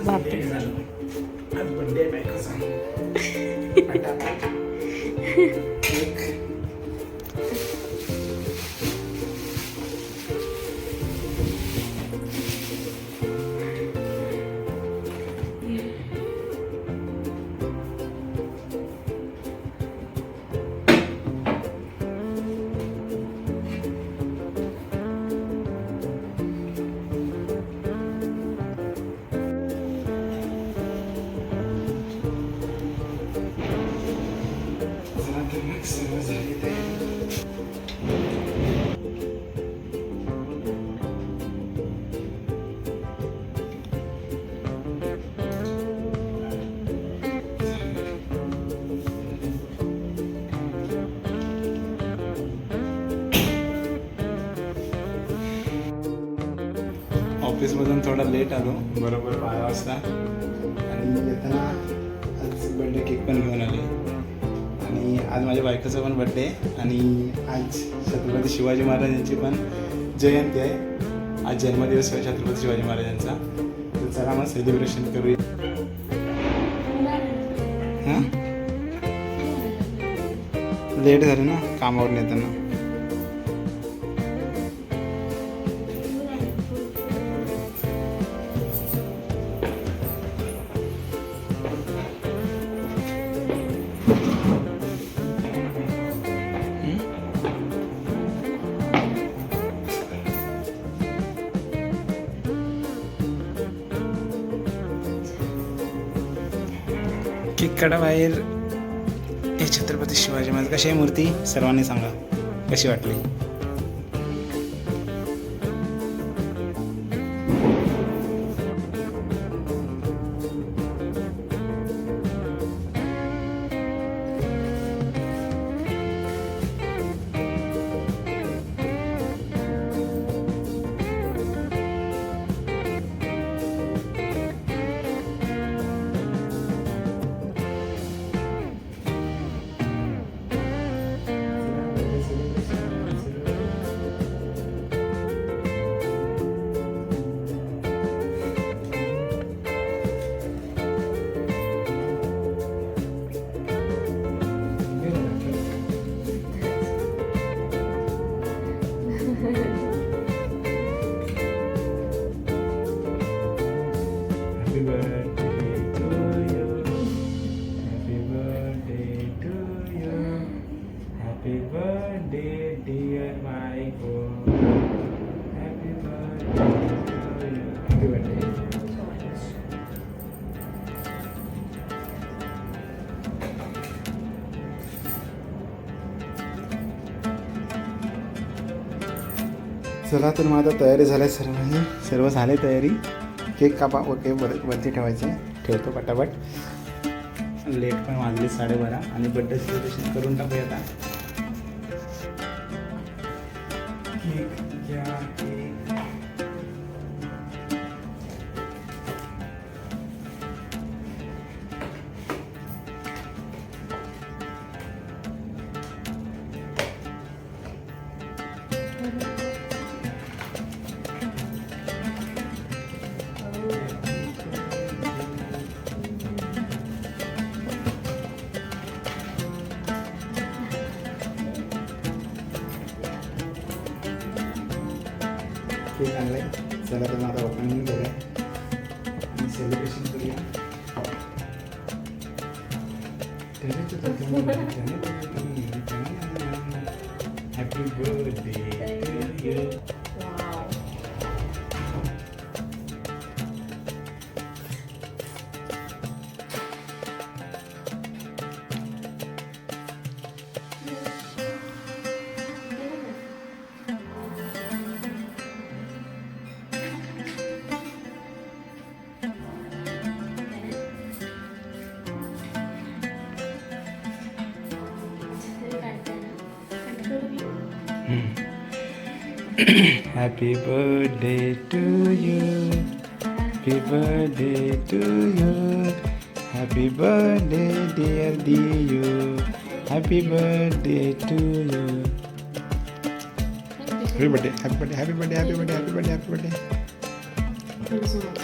बापरे. आज बर्थडे आहे बायकोचा. ऑफिसमधून थोडा लेट आलो, बरोबर 12 वाजता. आणि येताना आज बर्थडे केक पण घेऊन आले. आणि आज माझ्या बायकोचा पण बर्थडे आणि आज छत्रपती शिवाजी महाराजांची पण जयंती आहे. आज जन्मदिवस आहे छत्रपती शिवाजी महाराजांचा. तर चला मग सेलिब्रेशन करूया. हां लेट झालं ना कामावरून येताना. केक काढा बाहेर. हे छत्रपती शिवाजी महाराज. कशी आहे मूर्ती सर्वांनी सांगा कशी वाटली. चला तर मग आता तयारी झाली सर्व झाले तयारी. केक कापा ओके वरती ठेवायचं. ठेवतो पटापट. लेट पण वाजले 12:30 आणि बर्थडे सेलिब्रेशन करून टाकूया आता. केक घ्या केक. केक आणलाय. चला तर आता ओपनिंग करूया आणि सेलिब्रेशन करूया. Happy birthday. Happy birthday to you. Happy birthday to you. Happy birthday dear Diyu. Happy birthday to you. Happy birthday, happy birthday, happy birthday, happy birthday, happy birthday, happy birthday. Thank you so much.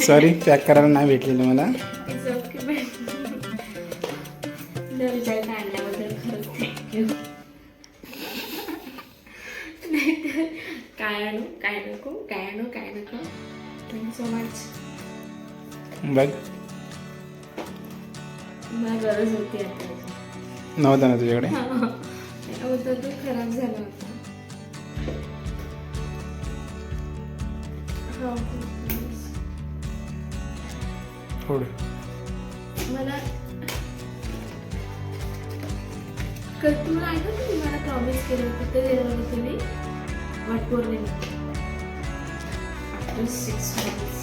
Sorry pack करायला नाही भेटलेलं मला. विचार आणल्याबद्दल खरंच thank you. नाहीतर काय आणू काय नको काय आणू काय नको. Thank you so much. बघ मला गरज होती आता. नव्हता ना तुझ्याकडे. होता तो खराब झाला होता. थोडं मला तुम्हाला ऐकत तुम्ही मला प्रॉमिस केलं होतं ते देणार होतं तुम्ही वटपौर्णिमा आफ्टर 6 months.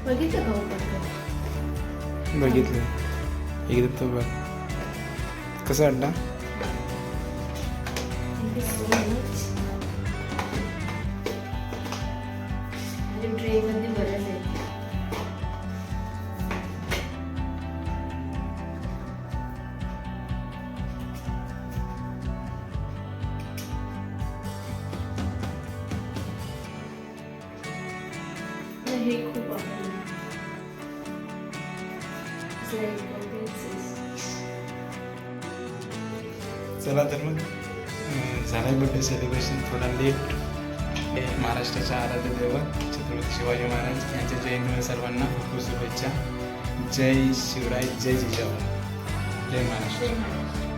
बघितलं का ओपन बघितलं एकदा तो बघ कसं वाटतं. Thank you so much. ट्रेमध्ये बरंच आहे. हे खूप आवडलं. चला तर मग झालं बड्डे सेलिब्रेशन थोडा लेट. महाराष्ट्राच्या आराध्य दैवत छत्रपती शिवाजी महाराज यांच्या जयंतीमध्ये सर्वांना खूप शुभेच्छा. जय शिवराय जय जिजाऊ जय महाराष्ट्र.